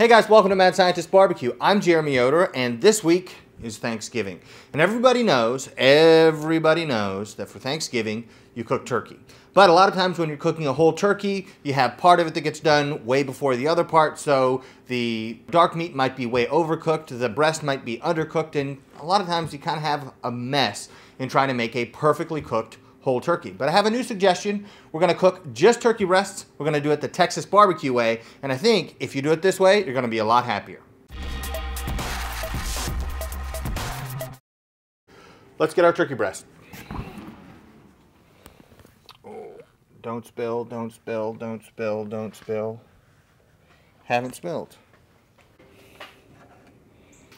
Hey guys, welcome to Mad Scientist Barbecue. I'm Jeremy Yoder, and this week is Thanksgiving. And everybody knows that for Thanksgiving, you cook turkey. But a lot of times when you're cooking a whole turkey, you have part of it that gets done way before the other part, so the dark meat might be way overcooked, the breast might be undercooked, and a lot of times you kind of have a mess in trying to make a perfectly cooked whole turkey. But I have a new suggestion. We're gonna cook just turkey breasts. We're gonna do it the Texas barbecue way. And I think if you do it this way, you're gonna be a lot happier. Let's get our turkey breast. Oh, don't spill, don't spill, don't spill, don't spill. Haven't spilled.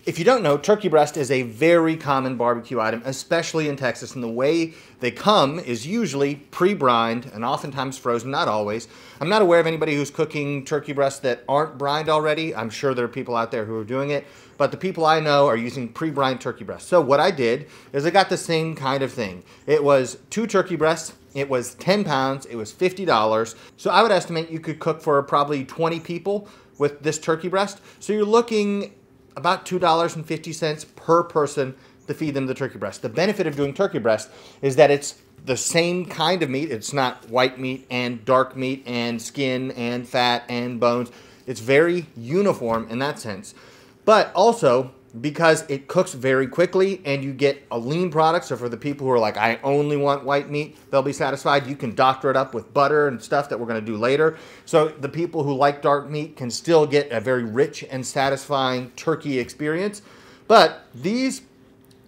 If you don't know, turkey breast is a very common barbecue item, especially in Texas, and the way they come is usually pre-brined and oftentimes frozen, not always. I'm not aware of anybody who's cooking turkey breasts that aren't brined already. I'm sure there are people out there who are doing it, but the people I know are using pre-brined turkey breasts. So what I did is I got the same kind of thing. It was 2 turkey breasts, it was 10 pounds, it was $50. So I would estimate you could cook for probably 20 people with this turkey breast. So you're looking about $2.50 per person to feed them the turkey breast. The benefit of doing turkey breast is that it's the same kind of meat. It's not white meat and dark meat and skin and fat and bones. It's very uniform in that sense. But also, because it cooks very quickly and you get a lean product, so for the people who are like, I only want white meat, they'll be satisfied. You can doctor it up with butter and stuff that we're gonna do later. So the people who like dark meat can still get a very rich and satisfying turkey experience. But these,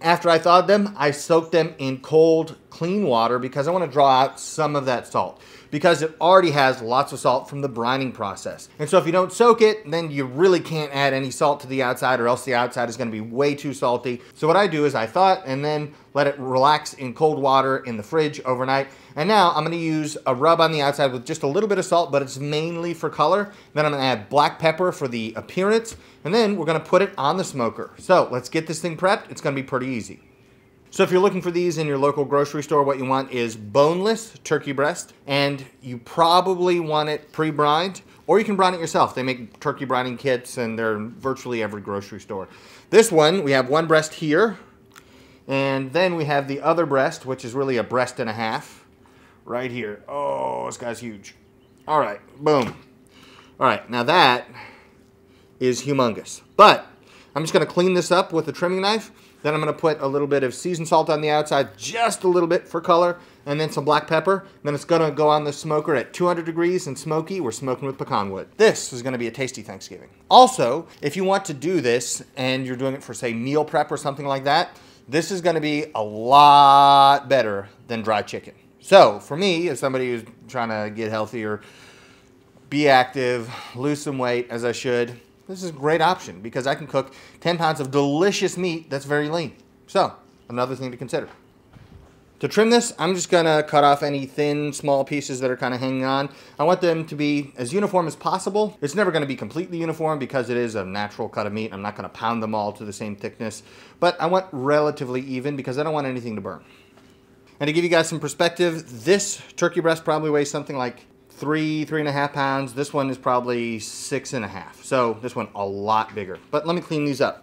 after I thawed them, I soaked them in cold, clean water because I wanna draw out some of that salt, because it already has lots of salt from the brining process. And so if you don't soak it, then you really can't add any salt to the outside, or else the outside is gonna be way too salty. So what I do is I thaw it and then let it relax in cold water in the fridge overnight. And now I'm gonna use a rub on the outside with just a little bit of salt, but it's mainly for color. Then I'm gonna add black pepper for the appearance, and then we're gonna put it on the smoker. So let's get this thing prepped. It's gonna be pretty easy. So if you're looking for these in your local grocery store, what you want is boneless turkey breast, and you probably want it pre-brined, or you can brine it yourself. They make turkey brining kits, and they're in virtually every grocery store. This one, we have one breast here, and then we have the other breast, which is really a breast and a half, right here. Oh, this guy's huge. All right, boom. All right, now that is humongous. But I'm just gonna clean this up with a trimming knife. Then I'm gonna put a little bit of seasoned salt on the outside, just a little bit for color, and then some black pepper. Then it's gonna go on the smoker at 200 degrees and smoky. We're smoking with pecan wood. This is gonna be a tasty Thanksgiving. Also, if you want to do this and you're doing it for, say, meal prep or something like that, this is gonna be a lot better than dry chicken. So for me, as somebody who's trying to get healthy or be active, lose some weight as I should, this is a great option because I can cook 10 pounds of delicious meat that's very lean. So, another thing to consider. To trim this, I'm just gonna cut off any thin, small pieces that are kind of hanging on. I want them to be as uniform as possible. It's never gonna be completely uniform because it is a natural cut of meat. I'm not gonna pound them all to the same thickness, but I want relatively even because I don't want anything to burn. And to give you guys some perspective, this turkey breast probably weighs something like 3.5 pounds. This one is probably 6.5. So this one a lot bigger. But let me clean these up.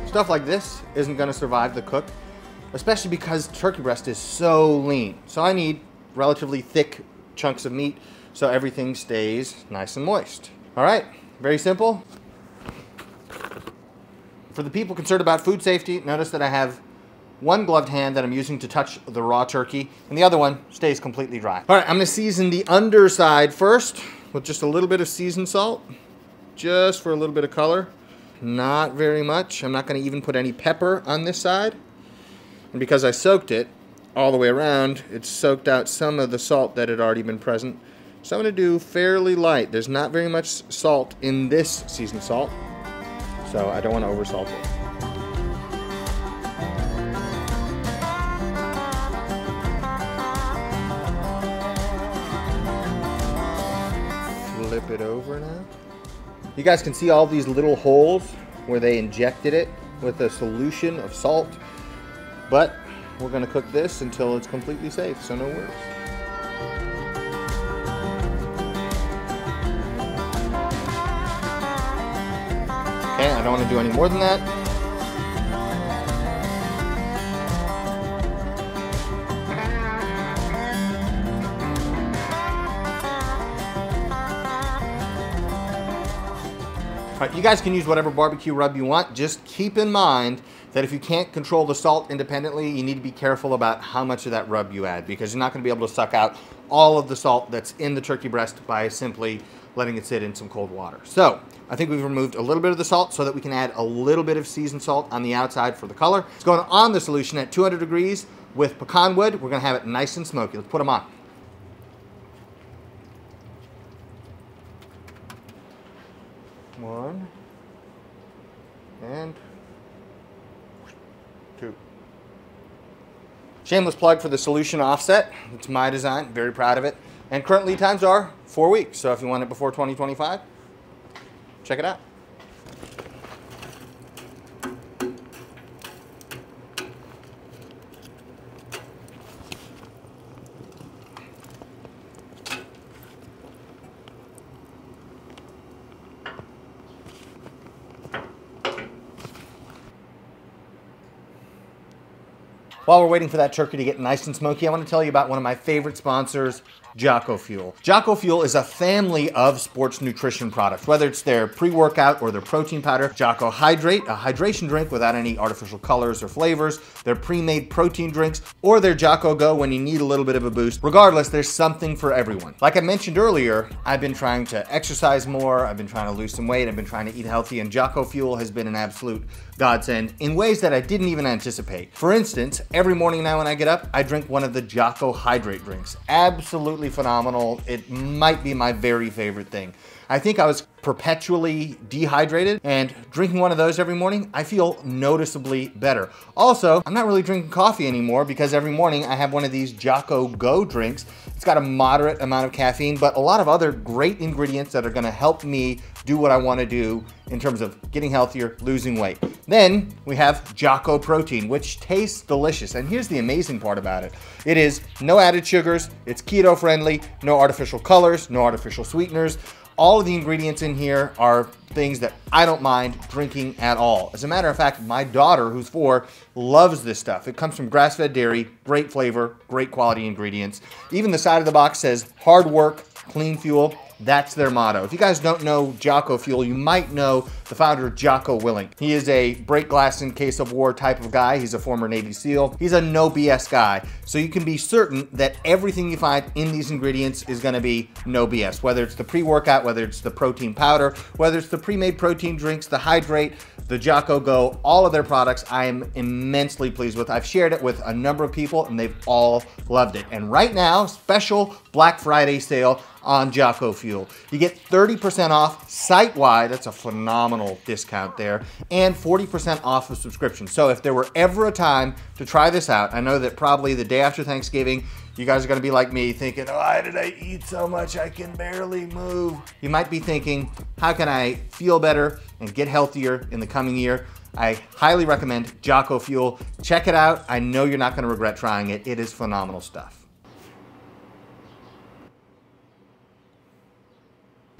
Stuff like this isn't gonna survive the cook, especially because turkey breast is so lean. So I need relatively thick chunks of meat so everything stays nice and moist. All right, very simple. For the people concerned about food safety, notice that I have one gloved hand that I'm using to touch the raw turkey, and the other one stays completely dry. All right, I'm gonna season the underside first with just a little bit of seasoned salt, just for a little bit of color. Not very much. I'm not going to even put any pepper on this side. And because I soaked it all the way around, it's soaked out some of the salt that had already been present. So I'm going to do fairly light. There's not very much salt in this seasoned salt, so I don't want to oversalt it. You guys can see all these little holes where they injected it with a solution of salt. But we're going to cook this until it's completely safe, so no worries. Okay, I don't want to do any more than that. All right, you guys can use whatever barbecue rub you want. Just keep in mind that if you can't control the salt independently, you need to be careful about how much of that rub you add, because you're not going to be able to suck out all of the salt that's in the turkey breast by simply letting it sit in some cold water. So I think we've removed a little bit of the salt so that we can add a little bit of seasoned salt on the outside for the color. It's going on the solution at 200 degrees with pecan wood. We're going to have it nice and smoky. Let's put them on. One and two. Shameless plug for the solution offset. It's my design, very proud of it. And current lead times are 4 weeks. So if you want it before 2025, check it out. While we're waiting for that turkey to get nice and smoky, I want to tell you about one of my favorite sponsors, Jocko Fuel. Jocko Fuel is a family of sports nutrition products, whether it's their pre-workout or their protein powder, Jocko Hydrate, a hydration drink without any artificial colors or flavors, their pre-made protein drinks, or their Jocko Go when you need a little bit of a boost. Regardless, there's something for everyone. Like I mentioned earlier, I've been trying to exercise more, I've been trying to lose some weight, I've been trying to eat healthy, and Jocko Fuel has been an absolute godsend in ways that I didn't even anticipate. For instance, every morning now when I get up, I drink one of the Jocko Hydrate drinks. Absolutely phenomenal. It might be my very favorite thing. I think I was perpetually dehydrated, and drinking one of those every morning, I feel noticeably better. Also, I'm not really drinking coffee anymore because every morning I have one of these Jocko Go drinks. It's got a moderate amount of caffeine, but a lot of other great ingredients that are gonna help me do what I wanna do in terms of getting healthier, losing weight. Then we have Jocko Protein, which tastes delicious. And here's the amazing part about it. It is no added sugars, it's keto friendly, no artificial colors, no artificial sweeteners. All of the ingredients in here are things that I don't mind drinking at all. As a matter of fact, my daughter, who's 4, loves this stuff. It comes from grass-fed dairy, great flavor, great quality ingredients. Even the side of the box says hard work, clean fuel. That's their motto. If you guys don't know Jocko Fuel, you might know the founder, Jocko Willink. He is a break glass in case of war type of guy. He's a former Navy SEAL. He's a no BS guy. So you can be certain that everything you find in these ingredients is gonna be no BS. Whether it's the pre-workout, whether it's the protein powder, whether it's the pre-made protein drinks, the Hydrate, the Jocko Go, all of their products I am immensely pleased with. I've shared it with a number of people and they've all loved it. And right now, special Black Friday sale on Jocko Fuel. You get 30% off site-wide, that's a phenomenal discount there, and 40% off of subscription. So if there were ever a time to try this out, I know that probably the day after Thanksgiving, you guys are gonna be like me thinking, why did I eat so much? I can barely move. You might be thinking, how can I feel better and get healthier in the coming year? I highly recommend Jocko Fuel. Check it out. I know you're not gonna regret trying it. It is phenomenal stuff.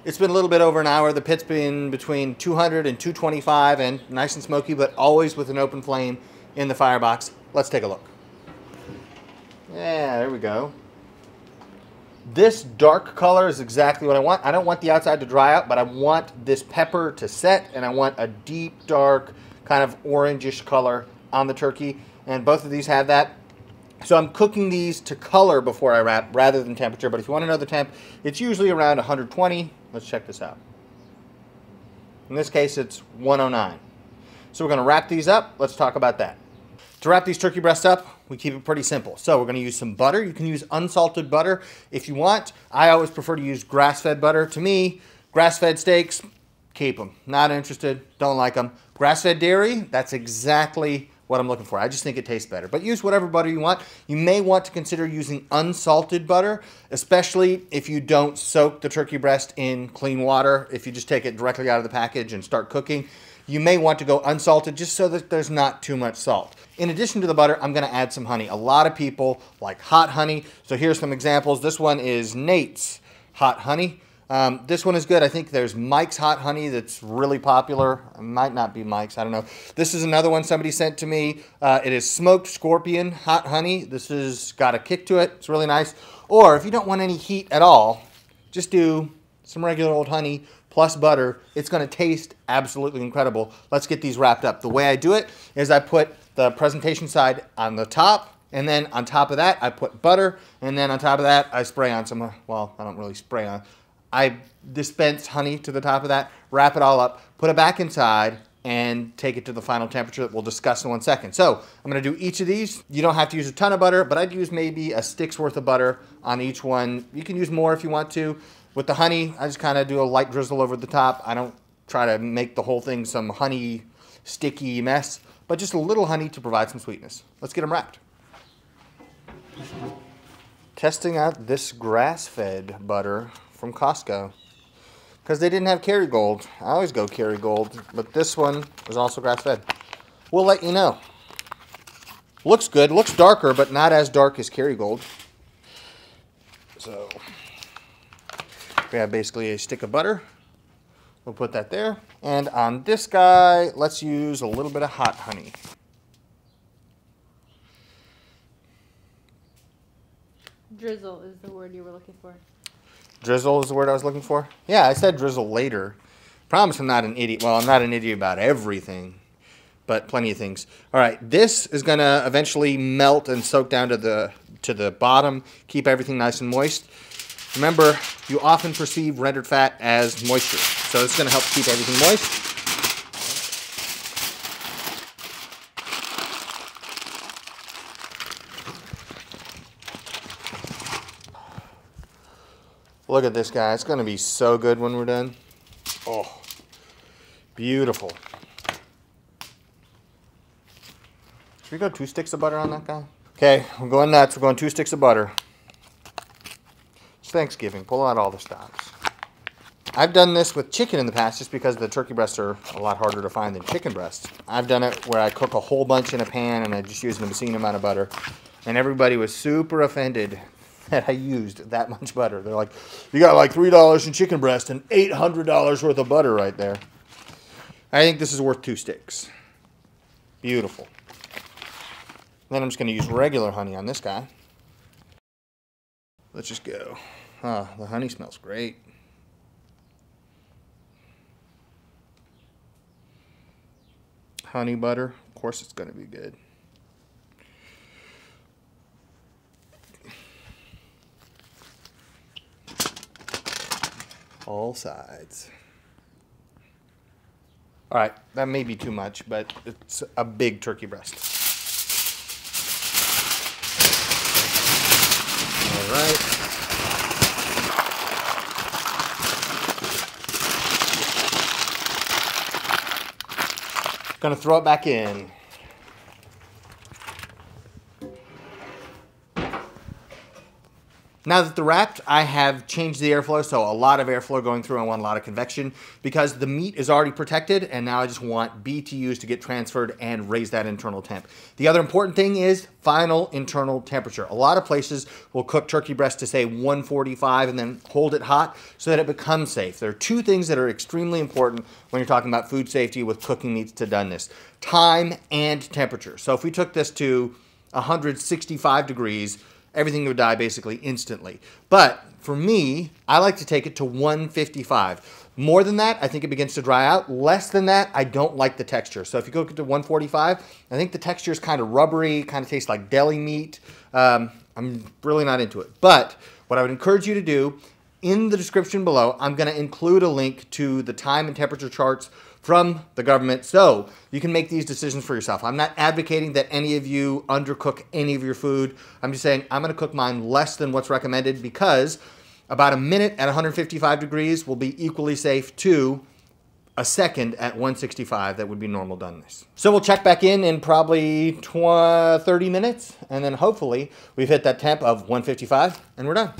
It's been a little bit over an hour. The pit's been between 200 and 225 and nice and smoky, but always with an open flame in the firebox. Let's take a look. Yeah, there we go. This dark color is exactly what I want. I don't want the outside to dry out, but I want this pepper to set, and I want a deep, dark, kind of orangish color on the turkey, and both of these have that. So I'm cooking these to color before I wrap rather than temperature, but if you want to know the temp, it's usually around 120. Let's check this out. In this case, it's 109. So we're going to wrap these up. Let's talk about that. To wrap these turkey breasts up, we keep it pretty simple. So we're going to use some butter. You can use unsalted butter if you want. I always prefer to use grass-fed butter. To me, grass-fed steaks, keep them. Not interested, don't like them. Grass-fed dairy, that's exactly what I'm looking for. I just think it tastes better. But use whatever butter you want. You may want to consider using unsalted butter, especially if you don't soak the turkey breast in clean water. If you just take it directly out of the package and start cooking, you may want to go unsalted just so that there's not too much salt. In addition to the butter, I'm going to add some honey. A lot of people like hot honey. So here's some examples. This one is Nate's hot honey. This one is good. I think there's Mike's hot honey that's really popular. It might not be Mike's, I don't know. This is another one somebody sent to me. It is smoked scorpion hot honey. This has got a kick to it. It's really nice. Or if you don't want any heat at all, just do some regular old honey plus butter. It's going to taste absolutely incredible. Let's get these wrapped up. The way I do it is I put the presentation side on the top, and then on top of that, I put butter, and then on top of that, I spray on some, well, I don't really spray on. I dispense honey to the top of that, wrap it all up, put it back inside, and take it to the final temperature that we'll discuss in 1 second. So I'm going to do each of these. You don't have to use a ton of butter, but I'd use maybe a stick's worth of butter on each one. You can use more if you want to. With the honey, I just kind of do a light drizzle over the top. I don't try to make the whole thing some honey sticky mess, but just a little honey to provide some sweetness. Let's get them wrapped. Testing out this grass-fed butter from Costco because they didn't have Kerrygold. I always go Kerrygold, but this one was also grass-fed. We'll let you know. Looks good. Looks darker, but not as dark as Kerrygold. So we have basically a stick of butter. We'll put that there. And on this guy, let's use a little bit of hot honey. Drizzle is the word you were looking for. Drizzle is the word I was looking for? Yeah, I said drizzle later. Promise I'm not an idiot. Well, I'm not an idiot about everything, but plenty of things. All right, this is going to eventually melt and soak down to the bottom, keep everything nice and moist. Remember, you often perceive rendered fat as moisture, so it's going to help keep everything moist. Look at this guy. It's going to be so good when we're done. Oh, beautiful. Should we go 2 sticks of butter on that guy? Okay, we're going nuts. We're going 2 sticks of butter. It's Thanksgiving. Pull out all the stops. I've done this with chicken in the past just because the turkey breasts are a lot harder to find than chicken breasts. I've done it where I cook a whole bunch in a pan and I just use an obscene amount of butter. And everybody was super offended that I used that much butter. They're like, you got like $3 in chicken breast and $800 worth of butter right there. I think this is worth 2 sticks. Beautiful. Then I'm just going to use regular honey on this guy. Let's just go. Ah, the honey smells great. Honey butter, of course it's going to be good. All sides. All right, that may be too much, but it's a big turkey breast. All right. Gonna throw it back in. Now that they're wrapped, I have changed the airflow, so a lot of airflow going through. I want a lot of convection because the meat is already protected, and now I just want BTUs to get transferred and raise that internal temp. The other important thing is final internal temperature. A lot of places will cook turkey breast to say 145 and then hold it hot so that it becomes safe. There are 2 things that are extremely important when you're talking about food safety with cooking meats to doneness: time and temperature. So if we took this to 165 degrees, everything would die basically instantly. But for me, I like to take it to 155. More than that, I think it begins to dry out. Less than that, I don't like the texture. So if you cook it to 145, I think the texture is kind of rubbery, kind of tastes like deli meat. I'm really not into it. But what I would encourage you to do, in the description below, I'm going to include a link to the time and temperature charts from the government so you can make these decisions for yourself. I'm not advocating that any of you undercook any of your food. I'm just saying I'm going to cook mine less than what's recommended because about a minute at 155 degrees will be equally safe to a second at 165 that would be normal doneness. So we'll check back in probably 30 minutes, and then hopefully we've hit that temp of 155 and we're done.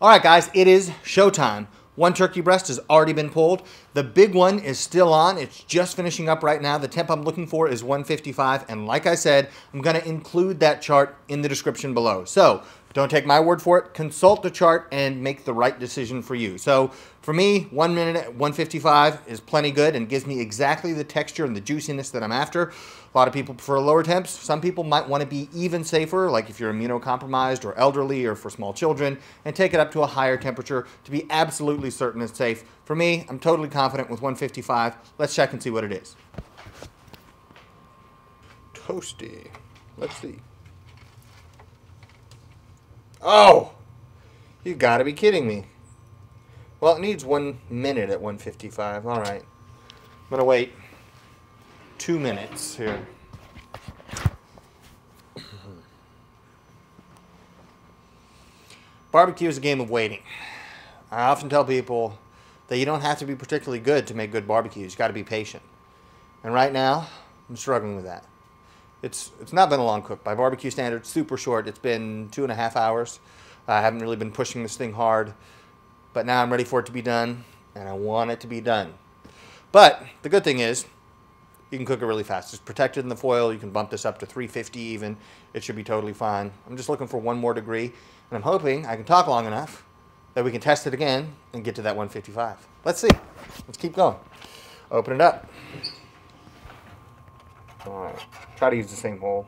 All right, guys, it is showtime. One turkey breast has already been pulled. The big one is still on. It's just finishing up right now. The temp I'm looking for is 155. And like I said, I'm going to include that chart in the description below. So don't take my word for it. Consult the chart and make the right decision for you. So for me, 1 minute at 155 is plenty good and gives me exactly the texture and the juiciness that I'm after. A lot of people prefer lower temps. Some people might want to be even safer, like if you're immunocompromised or elderly or for small children, and take it up to a higher temperature to be absolutely certain it's safe. For me, I'm totally confident with 155. Let's check and see what it is. Toasty. Let's see. Oh! You gotta be kidding me. Well, it needs 1 minute at 155. All right. I'm gonna wait 2 minutes here. Barbecue is a game of waiting. I often tell people that you don't have to be particularly good to make good barbecues. You got to be patient. And right now, I'm struggling with that. It's not been a long cook. By barbecue standards, super short. It's been 2.5 hours. I haven't really been pushing this thing hard. But now I'm ready for it to be done, and I want it to be done. But the good thing is, you can cook it really fast. It's protected in the foil. You can bump this up to 350 even. It should be totally fine. I'm just looking for 1 more degree, and I'm hoping I can talk long enough that we can test it again and get to that 155. Let's see. Let's keep going. Open it up. All right. Try to use the same hole.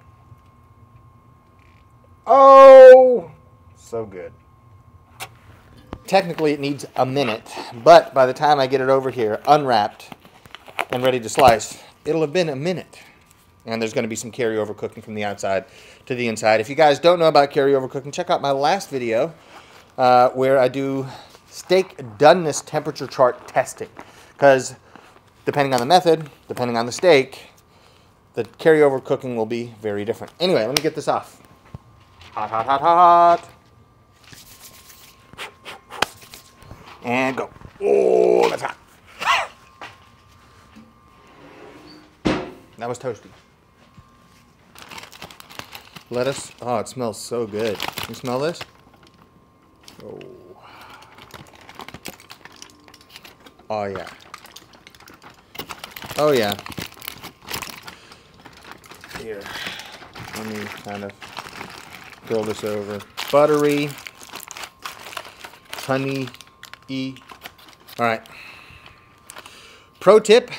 Oh! So good. Technically, it needs a minute, but by the time I get it over here, unwrapped and ready to slice, it'll have been a minute. And there's going to be some carryover cooking from the outside to the inside. If you guys don't know about carryover cooking, check out my last video where I do steak doneness temperature chart testing. Because depending on the method, depending on the steak, the carryover cooking will be very different. Anyway, let me get this off. Hot, hot, hot, hot. And go. Oh, that's hot. That was toasty. Lettuce. Oh, it smells so good. You smell this? Oh. Oh, yeah. Oh, yeah. Here. Let me kind of curl this over. Buttery. Honey-y. All right. Pro tip.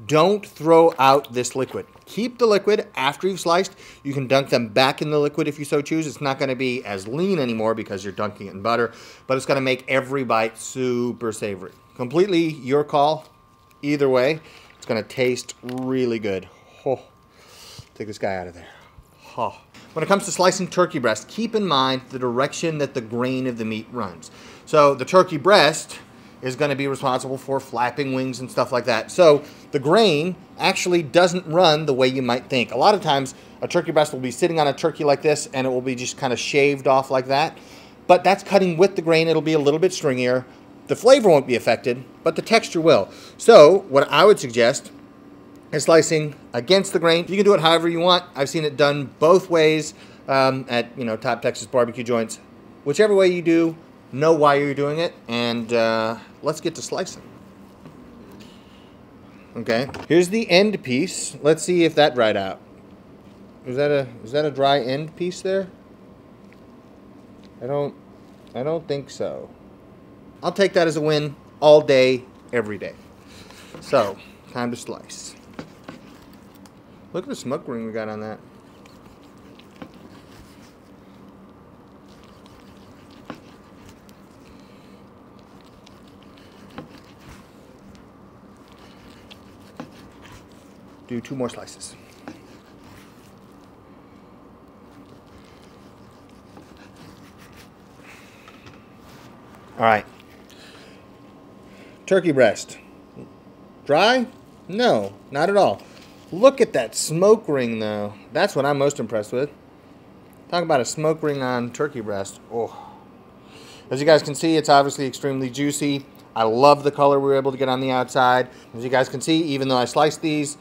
Don't throw out this liquid. Keep the liquid after you've sliced. You can dunk them back in the liquid if you so choose. It's not going to be as lean anymore because you're dunking it in butter, but it's going to make every bite super savory. Completely your call. Either way, it's going to taste really good. Oh, take this guy out of there. Oh. When it comes to slicing turkey breast, keep in mind the direction that the grain of the meat runs. So the turkey breast is going to be responsible for flapping wings and stuff like that. So the grain actually doesn't run the way you might think. A lot of times a turkey breast will be sitting on a turkey like this and it will be just kind of shaved off like that. But that's cutting with the grain. It'll be a little bit stringier. The flavor won't be affected, but the texture will. So what I would suggest is slicing against the grain. You can do it however you want. I've seen it done both ways at top Texas barbecue joints. Whichever way you do, know why you're doing it, and let's get to slicing. Okay, here's the end piece. Let's see if that dried out. Is that a dry end piece there? I don't think so. I'll take that as a win all day, every day. So, time to slice. Look at the smoke ring we got on that. Do 2 more slices. All right. Turkey breast. Dry? No, not at all. Look at that smoke ring, though. That's what I'm most impressed with. Talk about a smoke ring on turkey breast. Oh. As you guys can see, it's obviously extremely juicy. I love the color we were able to get on the outside. As you guys can see, even though I sliced these,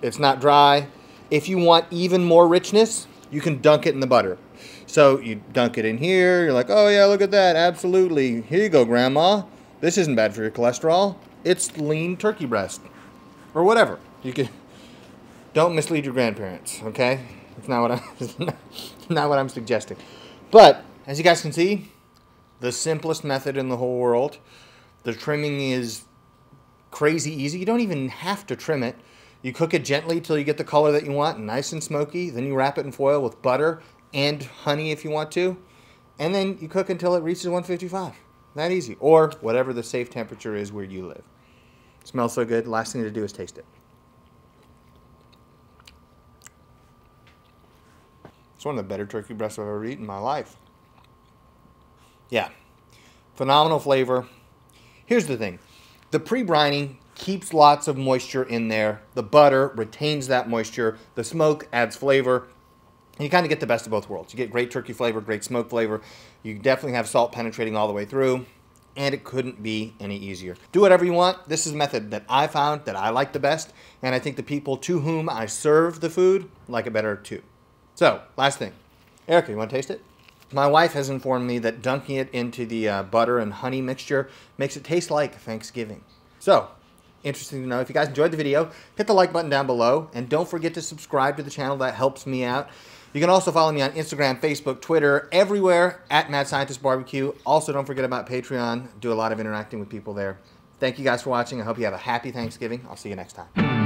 it's not dry. If you want even more richness, you can dunk it in the butter. So you dunk it in here, you're like, oh yeah, look at that, absolutely. Here you go, Grandma. This isn't bad for your cholesterol. It's lean turkey breast. Or whatever. You can. Don't mislead your grandparents, okay? It's not what I'm suggesting. But as you guys can see, the simplest method in the whole world. The trimming is crazy easy. You don't even have to trim it. You cook it gently till you get the color that you want, nice and smoky. Then you wrap it in foil with butter and honey if you want to. And then you cook until it reaches 155. That easy. Or whatever the safe temperature is where you live. It smells so good. Last thing to do is taste it. It's one of the better turkey breasts I've ever eaten in my life. Yeah. Phenomenal flavor. Here's the thing. The pre-brining keeps lots of moisture in there. The butter retains that moisture. The smoke adds flavor. And you kind of get the best of both worlds. You get great turkey flavor, great smoke flavor. You definitely have salt penetrating all the way through. And it couldn't be any easier. Do whatever you want. This is a method that I found that I like the best. And I think the people to whom I serve the food like it better too. So, last thing. Erica, you want to taste it? My wife has informed me that dunking it into the butter and honey mixture makes it taste like Thanksgiving. So, interesting to know. If you guys enjoyed the video, hit the like button down below. And don't forget to subscribe to the channel. That helps me out. You can also follow me on Instagram, Facebook, Twitter, everywhere at Mad Scientist Barbecue. Also, don't forget about Patreon. Do a lot of interacting with people there. Thank you guys for watching. I hope you have a happy Thanksgiving. I'll see you next time.